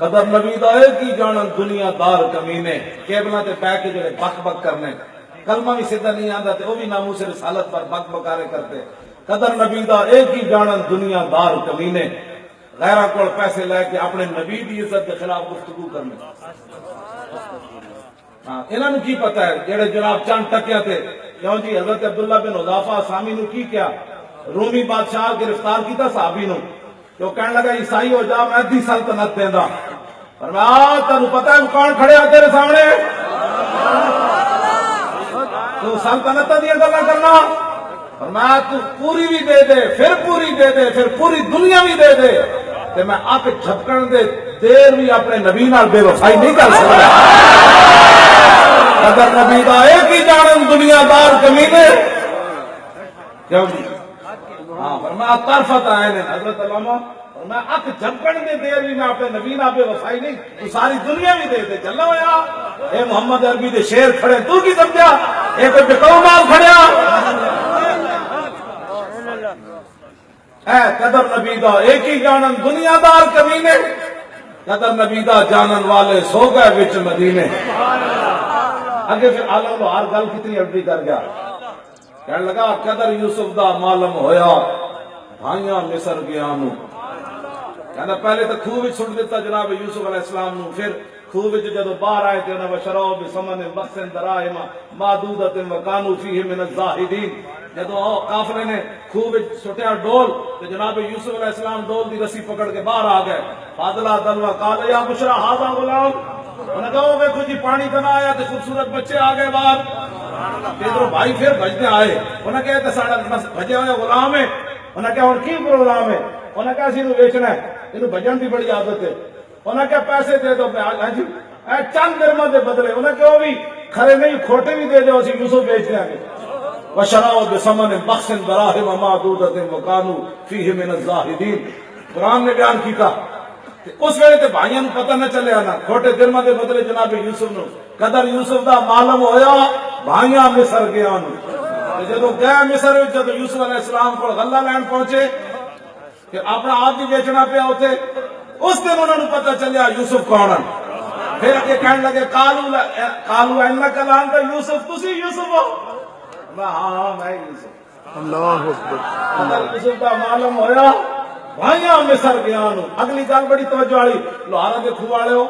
قدر نبی دا اے کی جانن دنیا دار کمینے کیبلاں تے پے کے جڑے بک بک کرنے کلمہ بھی سیدھا نہیں آندا تے او بھی ناموس رسالت پر بک بکارے کرتے. قدر نبی دا اے کی جانن دنیا دار کمینے غیراں کول پیسے لے کے اپنے نبی دی عزت کے خلاف گفتگو کرنے. ہاں انہاں نوں کی پتہ ہے جڑے جناب چند ٹکیاں تے کیوں جی حضرت عبداللہ بن حذافہ سامی نو کی کیا رومی بادشاہ گرفتار کیتا صحابی نو تو کہنے لگا عیسائی ہو جا میں ادھی سلطنت دیندا. فرمایا تینوں پتہ ہے کون کھڑے ہو تیرے سامنے تو سلطنت دی گلاں کرنا. فرمایا تو پوری بھی دے دے پھر پوری دے دے پھر پوری دنیا بھی دے دے تے میں اک جھپکن دے دیر بھی اپنے نبی نال بے وفائی نہیں کر سکتا. اگر نبی دا ایک ہی جانن دنیا دار کمینے کیوں جی ہاں فرمایا طرفت عین حضرت علامہ میں اک جھپکن دے دیر بھی میں اپنے نبی نال بے وفائی نہیں تو ساری دنیا بھی دے دے. چلا ہویا اے محمد عربی دے شیر کھڑے تو کی سمجھا اے کوئی بکو مال کھڑیا اے قدر نبی دا ایک ہی جانن دنیا دار کمینے قدر نبی دا جانن والے سو گئے وچ مدینے. اگے پھر عالم لو ہر گل کتنی اڈی کر گیا کہنے لگا قدر یوسف دا معلوم ہویا بھائیاں مصر گیا نو. کہنا پہلے تو خوہ وچ سٹ دیتا جناب یوسف علیہ السلام نو پھر خوہ وچ جدو باہر آئے تھے انہاں وشروا بثمن بخس دراہم معدودۃ وکانوا فیہ من الزاہدین. جدو قافلے نے خوہ وچ سٹیا ڈول تو جناب یوسف علیہ السلام ڈول دی رسی پکڑ کے باہر آ گئے. فاضلہ دلوا قال یا بشرا ھذا غلام انہوں نے کہا دیکھو جی پانی تو نہ آیا تو خوبصورت بچے آ گئے باہر. پیدرو بھائی پھر بھجتے آئے انہوں نے کہا تو ساڑا بھجے ہوئے غلام ہے. انہوں نے کہا اور کی غلام ہے انہوں نے کہا اسی نو بیچنا ہے انہوں بھجن دی بڑی عادت ہے. انہوں نے کہا پیسے دے دو جی چند درمہ دے بدلے انہوں نے کہا وہ بھی کھرے نہیں کھوٹے بھی دے دو اسی یوسف بیچ دیں گے. وشروا بثمن بخس دراہم معدودۃ وکانوا فیہ من الزاہدین. قرآن نے بیان کیتا اس ویلے تے بھائیاں نو پتہ نہ چلے آنا کھوٹے درمہ دے بدلے جناب یوسف نو قدر یوسف دا معلوم ہویا بھائیاں مصر گیا نو. جدو گئے مصر وچ جدو یوسف علیہ السلام کو غلہ لین پہنچے کہ اپنا آپ بھی بیچنا پیا ہوتے اس دن انہوں نے پتہ چلیا یوسف کون ہے. پھر اگے کہنے لگے قالوا انک لانت یوسف تسی یوسف ہو. ہاں میں یوسف. اللہ اکبر. قدر یوسف دا معلوم ہویا بھائیاں مصر گیا نو. اگلی گل بڑی توجہ والی لوہارا دے کھو والے ہو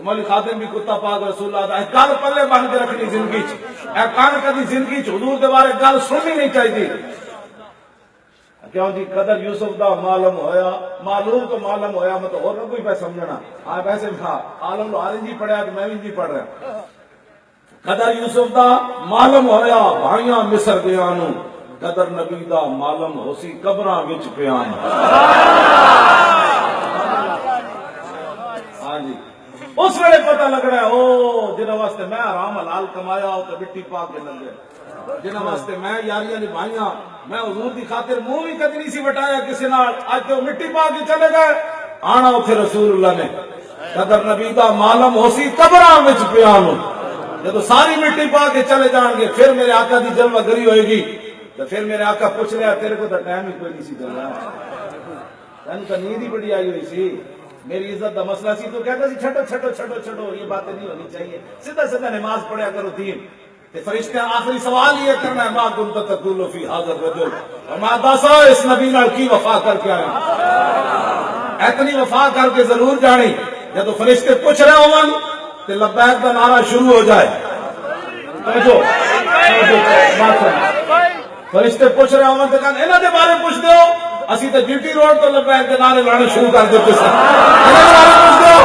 مولی خاتم بھی کتا پاک رسول اللہ دا گل پلے بن کے رکھنی زندگی چ اے کان کدی زندگی چ حضور دے بارے گل سننی نہیں چاہیے. کیوں جی قدر یوسف دا معلوم ہویا معلوم تو معلوم ہویا مطلب اور کوئی پہ سمجھنا ہاں ویسے عالم لوہارے جی پڑھیا تو میں بھی جی پڑھ رہا. قدر یوسف دا معلوم ہویا بھائیاں مصر گیا نو قدر نبی دا معلوم ہوسی قبراں وچ پیان. ہاں جی اس ویلے پتہ لگ رہا ہے او جنہاں واسطے میں حرام حلال کمایا او تے مٹی پا کے لگے جنہاں واسطے میں یاریاں نبھائیاں میں حضور دی خاطر منہ بھی کدی نہیں سی وٹایا کسی نال اج تو مٹی پا کے چلے گئے. آنا اوتھے رسول اللہ نے قدر نبی دا معلوم ہوسی قبراں وچ پیان. جدو ساری مٹی پا کے چلے جان گے پھر میرے آقا دی جلوہ گری ہوئے گی تو پھر میرے آقا پوچھ لیا تیرے کو تو ٹائم ہی کوئی نہیں سی چل رہا تینوں تو نیند ہی بڑی آئی ہوئی سی میری عزت دا مسئلہ سی تو کہتا سی چھٹو چھٹو چھٹو چھٹو یہ باتیں نہیں ہونی چاہیے سیدھا سیدھا نماز پڑھیا کرو دین. فرشتے آخری سوال یہ کرنا ہے ما کنت تقول فی ھذا الرجل وما داسا اس نبی نال کی وفا کر کے آئے اتنی وفا کر کے ضرور جانی جب فرشتے پوچھ رہے ہوں تے لبیک کا نعرہ شروع ہو جائے. فرشتے پوچھ رہے ہوں تے کہن انہاں دے بارے پوچھ دیو اسی تے جی ٹی روڈ تو لبیک کے نعرے لانے شروع کر دیتے سن. انہاں دے بارے پوچھ دیو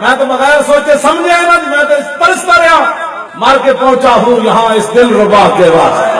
میں تو بغیر سوچے سمجھے نا میں تو ترستا رہا مار کے پہنچا ہوں یہاں اس دل ربا کے واسطے.